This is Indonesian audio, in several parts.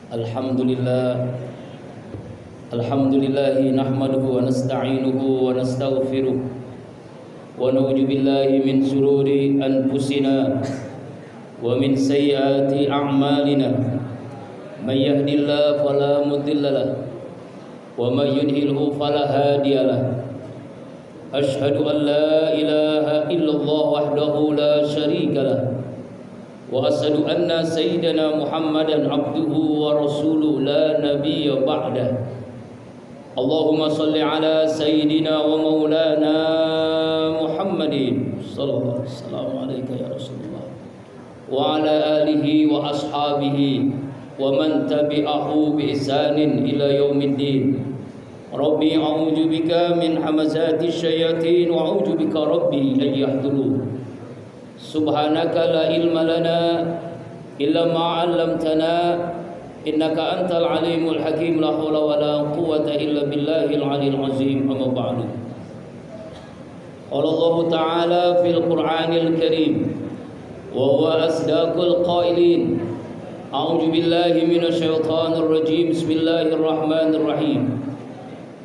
Alhamdulillah Alhamdulillahi nahmaduhu wa nasta'inuhu wa nastaghfiruh wa na'udzu billahi min shururi anfusina wa min sayyiati a'malina may yahdihillahu fala mudilla lahu wa may yudlilhu fala hadiya lahu asyhadu an la ilaha illallah wahdahu la syarika lahu wa asyhadu anna sayyidana Muhammadan abduhu wa rasuluhu la nabiyya ba'dah. Allahumma salli ala sayyidina wa maulana Muhammadin sallallahu alaihi wasallam alayka ya Rasulullah wa ala alihi wa ashabihi wa man tabi'ahu bi ihsanin ila yaumiddin. Rabbi a'udzu bika min hamazati syayatin wa a'udzu bika rabbi an yahdurun. Subhanaka la ilma lana illa ma 'allamtana innaka antal alimul hakim la haula wala quwwata illa billahil aliyil azim. Amma ba'du. Qala Allah ta'ala fil Qur'anil Karim wa huwa asdaqul qailin. A'udzu billahi minasy syaithanir rajim. Bismillahirrahmanirrahim.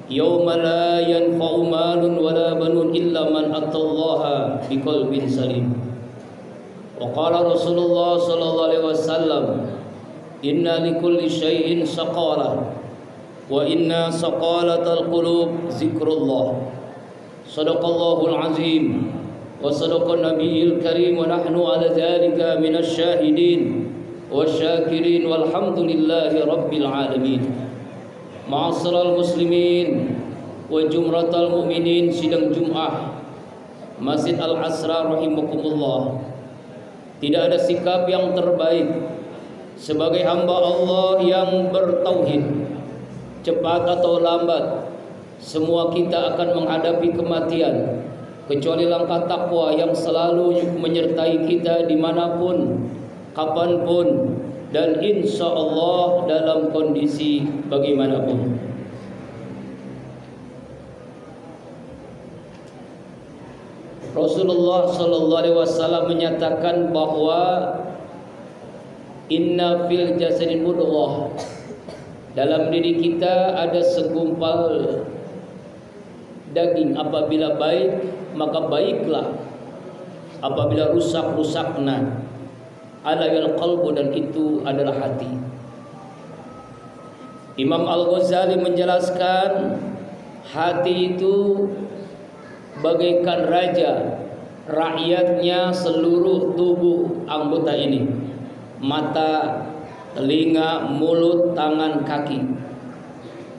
Yauma la yanfa'u malun wala banun illa man atallaha biqalbin salim. Wa qala Rasulullah sallallahu alaihi wasallam, inna likulli syai'in saqalah wa inna saqalatal qulub zikrullah. Shadaqallahul azim wa sadaqan nabiyil karim wa nahnu ala dzalika minasy syahidin wasyakirin walhamdulillahi rabbil alamin. Ma'asyiral muslimin wa jumratal mu'minin, sidang Jumat Masjid Al-Asrar rahimakumullah. Tidak ada sikap yang terbaik sebagai hamba Allah yang bertauhid. Cepat atau lambat semua kita akan menghadapi kematian, kecuali langkah takwa yang selalu menyertai kita dimanapun, kapanpun, dan insya Allah dalam kondisi bagaimanapun. Rasulullah sallallahu alaihi wasallam menyatakan bahwa inna fil jasadi mudghah, dalam diri kita ada segumpal daging. Apabila baik maka baiklah, apabila rusak rusakna. Ala yal qalbu, dan itu adalah hati. Imam Al-Ghazali menjelaskan hati itu bagaikan raja, rakyatnya seluruh tubuh anggota ini: mata, telinga, mulut, tangan, kaki.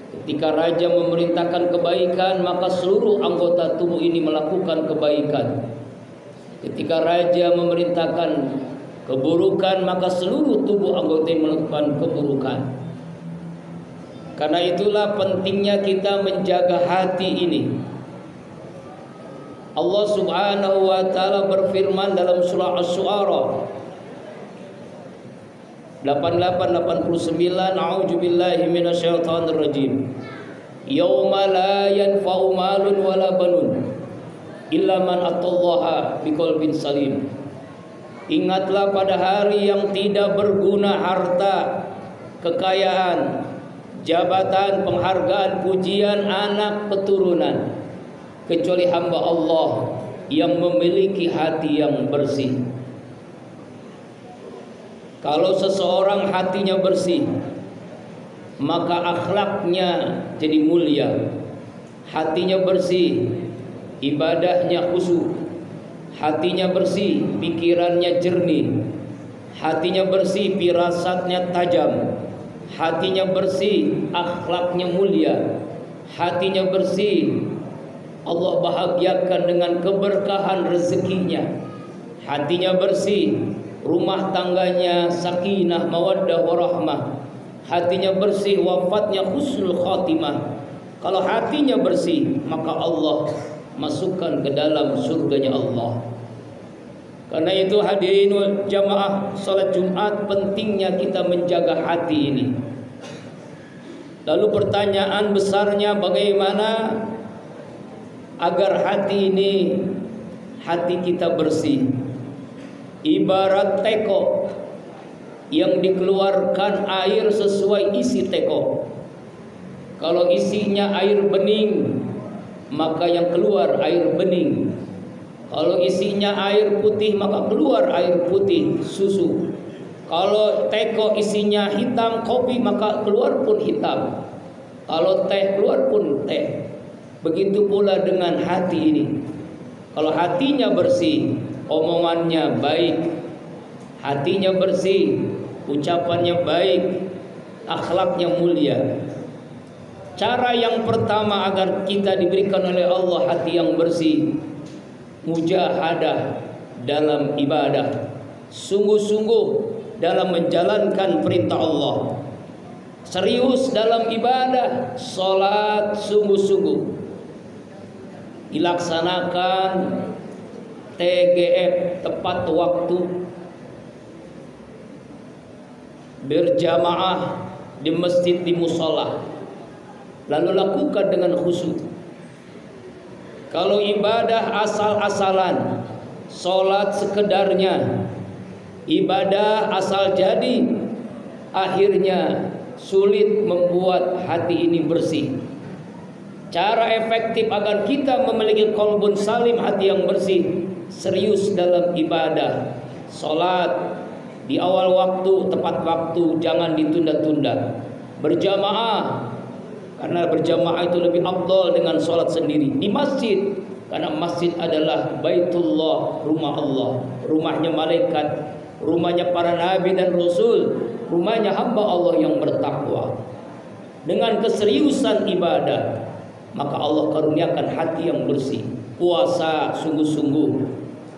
Ketika raja memerintahkan kebaikan, maka seluruh anggota tubuh ini melakukan kebaikan. Ketika raja memerintahkan keburukan, maka seluruh tubuh anggota ini melakukan keburukan. Karena itulah pentingnya kita menjaga hati ini. Allah Subhanahu wa taala berfirman dalam surah Asy-Syu'ara 88-89, a'udzu billahi minasyaitonir rajim. Yauma la yanfa'u malun wala banun illa man atallaha biqalbin salim. Ingatlah pada hari yang tidak berguna harta, kekayaan, jabatan, penghargaan, pujian, anak, keturunan, kecuali hamba Allah yang memiliki hati yang bersih. Kalau seseorang hatinya bersih, maka akhlaknya jadi mulia. Hatinya bersih, ibadahnya khusyuk. Hatinya bersih, pikirannya jernih. Hatinya bersih, firasatnya tajam. Hatinya bersih, akhlaknya mulia. Hatinya bersih, Allah bahagiakan dengan keberkahan rezekinya. Hatinya bersih, rumah tangganya sakinah, mawaddah, warahmah. Hatinya bersih, wafatnya husnul khatimah. Kalau hatinya bersih, maka Allah masukkan ke dalam surganya Allah. Karena itu hadirin jamaah salat Jumat, pentingnya kita menjaga hati ini. Lalu pertanyaan besarnya, bagaimana agar hati ini, hati kita bersih? Ibarat teko, yang dikeluarkan air sesuai isi teko. Kalau isinya air bening, maka yang keluar air bening. Kalau isinya air putih, maka keluar air putih, susu. Kalau teko isinya hitam, kopi, maka keluar pun hitam. Kalau teh, keluar pun teh. Begitu pula dengan hati ini. Kalau hatinya bersih, omongannya baik, hatinya bersih, ucapannya baik, akhlaknya mulia. Cara yang pertama agar kita diberikan oleh Allah hati yang bersih, mujahadah dalam ibadah, sungguh-sungguh dalam menjalankan perintah Allah, serius dalam ibadah, sholat sungguh-sungguh, dilaksanakan TGF tepat waktu, berjamaah di masjid, di musola, lalu lakukan dengan khusyuk. Kalau ibadah asal-asalan, sholat sekedarnya, ibadah asal jadi, akhirnya sulit membuat hati ini bersih. Cara efektif agar kita memiliki qalbun salim, hati yang bersih, serius dalam ibadah, sholat di awal waktu, tepat waktu, jangan ditunda-tunda. Berjamaah, karena berjamaah itu lebih afdal dengan sholat sendiri. Di masjid, karena masjid adalah Baitullah, rumah Allah, rumahnya malaikat, rumahnya para nabi dan rasul, rumahnya hamba Allah yang bertakwa. Dengan keseriusan ibadah, maka Allah karuniakan hati yang bersih. Puasa sungguh-sungguh,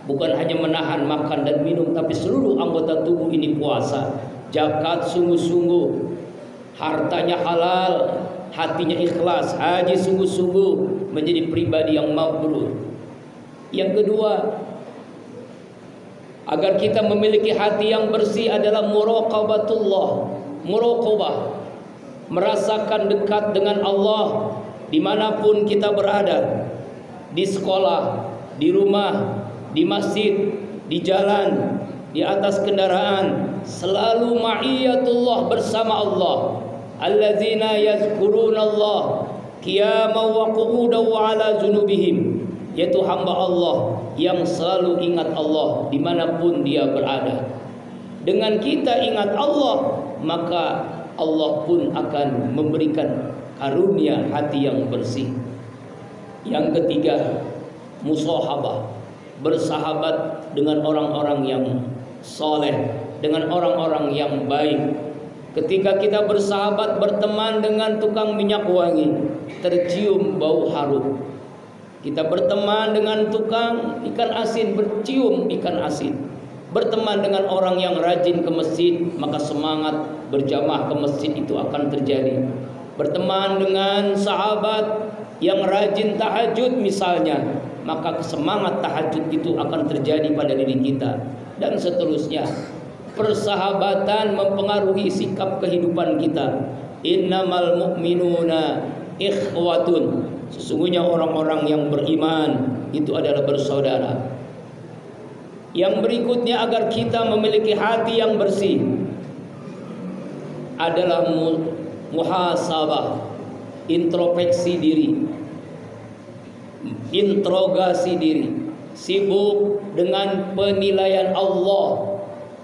bukan hanya menahan makan dan minum, tapi seluruh anggota tubuh ini puasa. Zakat sungguh-sungguh, hartanya halal, hatinya ikhlas. Haji sungguh-sungguh, menjadi pribadi yang mabrur. Yang kedua, agar kita memiliki hati yang bersih adalah muraqabatullah, muraqabah, merasakan dekat dengan Allah dimanapun kita berada, di sekolah, di rumah, di masjid, di jalan, di atas kendaraan, selalu ma'iyatullah, bersama Allah. Alladzina yazkuruna Allah qiyaman wa qu'udan wa ala junubihim, yaitu hamba Allah yang selalu ingat Allah dimanapun dia berada. Dengan kita ingat Allah, maka Allah pun akan memberikan karunia hati yang bersih. Yang ketiga, musahabah, bersahabat dengan orang-orang yang soleh, dengan orang-orang yang baik. Ketika kita bersahabat, berteman dengan tukang minyak wangi, tercium bau harum. Kita berteman dengan tukang ikan asin, bercium ikan asin. Berteman dengan orang yang rajin ke masjid, maka semangat berjamaah ke masjid itu akan terjadi. Berteman dengan sahabat yang rajin tahajud misalnya, maka semangat tahajud itu akan terjadi pada diri kita. Dan seterusnya. Persahabatan mempengaruhi sikap kehidupan kita. Innamal mu'minuna ikhwatun, sesungguhnya orang-orang yang beriman itu adalah bersaudara. Yang berikutnya, agar kita memiliki hati yang bersih adalah muhasabah, introspeksi diri, interogasi diri, sibuk dengan penilaian Allah,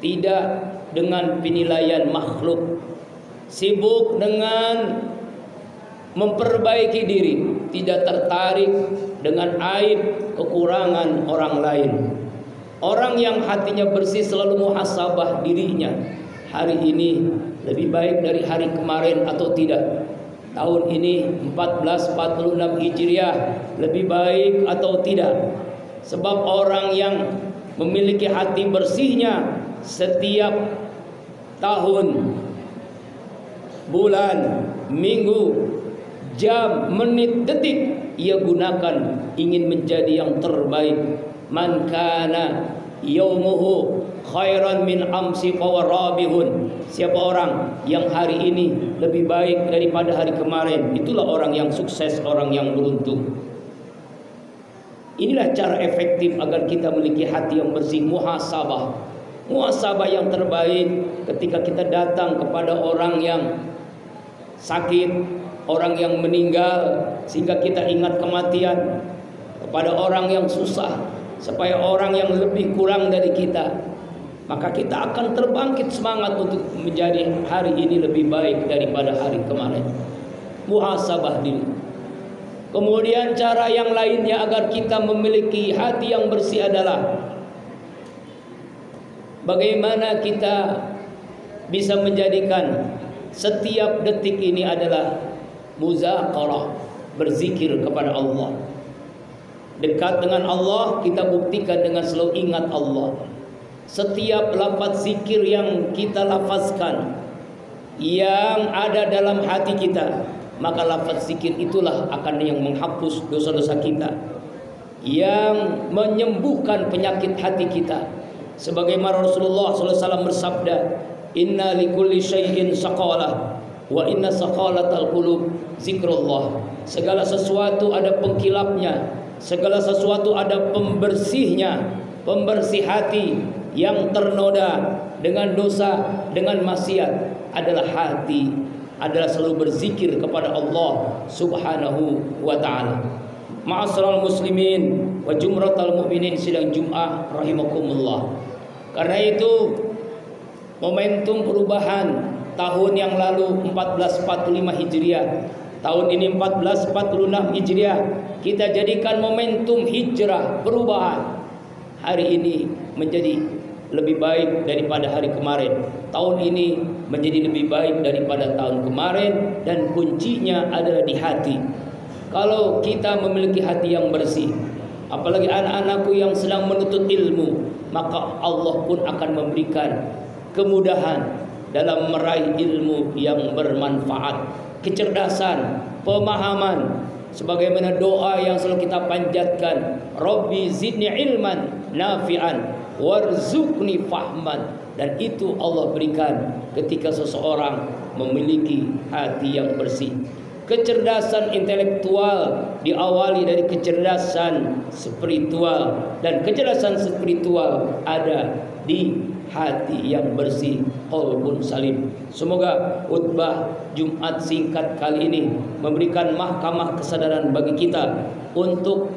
tidak dengan penilaian makhluk, sibuk dengan memperbaiki diri, tidak tertarik dengan aib kekurangan orang lain. Orang yang hatinya bersih selalu muhasabah dirinya. Hari ini lebih baik dari hari kemarin atau tidak? Tahun ini 1446 Hijriah lebih baik atau tidak? Sebab orang yang memiliki hati bersihnya, setiap tahun, bulan, minggu, jam, menit, detik ia gunakan ingin menjadi yang terbaik. Man kana yaumuhu khairan min amsi fahuwa rabihun. Siapa orang yang hari ini lebih baik daripada hari kemarin, itulah orang yang sukses, orang yang beruntung. Inilah cara efektif agar kita memiliki hati yang bersih, muhasabah. Muhasabah yang terbaik ketika kita datang kepada orang yang sakit, orang yang meninggal, sehingga kita ingat kematian, kepada orang yang susah, supaya orang yang lebih kurang dari kita, maka kita akan terbangkit semangat untuk menjadi hari ini lebih baik daripada hari kemarin. Muhasabah diri. Kemudian cara yang lainnya agar kita memiliki hati yang bersih adalah bagaimana kita bisa menjadikan setiap detik ini adalah muzaqarah, berzikir kepada Allah. Dekat dengan Allah, kita buktikan dengan selalu ingat Allah. Setiap lafaz zikir yang kita lafazkan, yang ada dalam hati kita, maka lafaz zikir itulah akan yang menghapus dosa-dosa kita, yang menyembuhkan penyakit hati kita. Sebagaimana Rasulullah SAW bersabda, inna likulli syai'in saqalah wa inna saqalatal qulub zikrullah. Segala sesuatu ada pengkilapnya, segala sesuatu ada pembersihnya. Pembersih hati yang ternoda dengan dosa, dengan maksiat adalah hati, adalah selalu berzikir kepada Allah Subhanahu wa ta'ala. Ma'asyiral muslimin wa jumratal mu'minin sidang Jum'ah rahimakumullah. Karena itu momentum perubahan tahun yang lalu 1445 Hijriah, tahun ini 1446 Hijriah, kita jadikan momentum hijrah, perubahan. Hari ini menjadi lebih baik daripada hari kemarin. Tahun ini menjadi lebih baik daripada tahun kemarin, dan kuncinya adalah di hati. Kalau kita memiliki hati yang bersih, apalagi anak-anakku yang sedang menuntut ilmu, maka Allah pun akan memberikan kemudahan dalam meraih ilmu yang bermanfaat, kecerdasan, pemahaman. Sebagaimana doa yang selalu kita panjatkan, Rabbi zidni ilman nafi'an warzuqni fahman. Dan itu Allah berikan ketika seseorang memiliki hati yang bersih. Kecerdasan intelektual diawali dari kecerdasan spiritual, dan kecerdasan spiritual ada di hati yang bersih, qalbun salim. Semoga khutbah Jumat singkat kali ini memberikan mahkamah kesadaran bagi kita untuk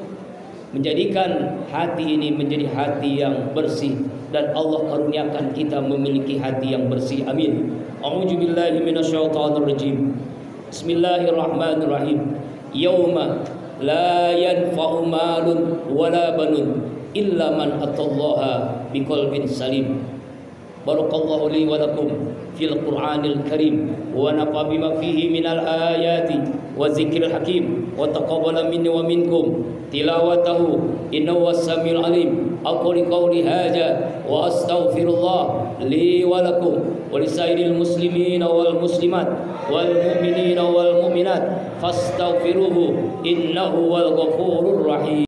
menjadikan hati ini menjadi hati yang bersih, dan Allah karuniakan kita memiliki hati yang bersih. Amin. A'udzubillahi minasyaitonirrajim. Bismillahirrahmanirrahim. Yauma la yanfa'u malun wala banun illa man atallaha biqalbin salim. Barakallahu li wa lakum fil Qur'anil Karim wa nafa bima fihi minal ayati wa zikril hakim wa taqabbala minni wa minkum tilawatahu innahu was-samiul alim. Aqulu qawli hadza wa astaghfirullah li wa lakum wa lisairil muslimin wal muslimat wal mu'minina wal mu'minat fastaghfiruhu innahu wal ghafurur rahim.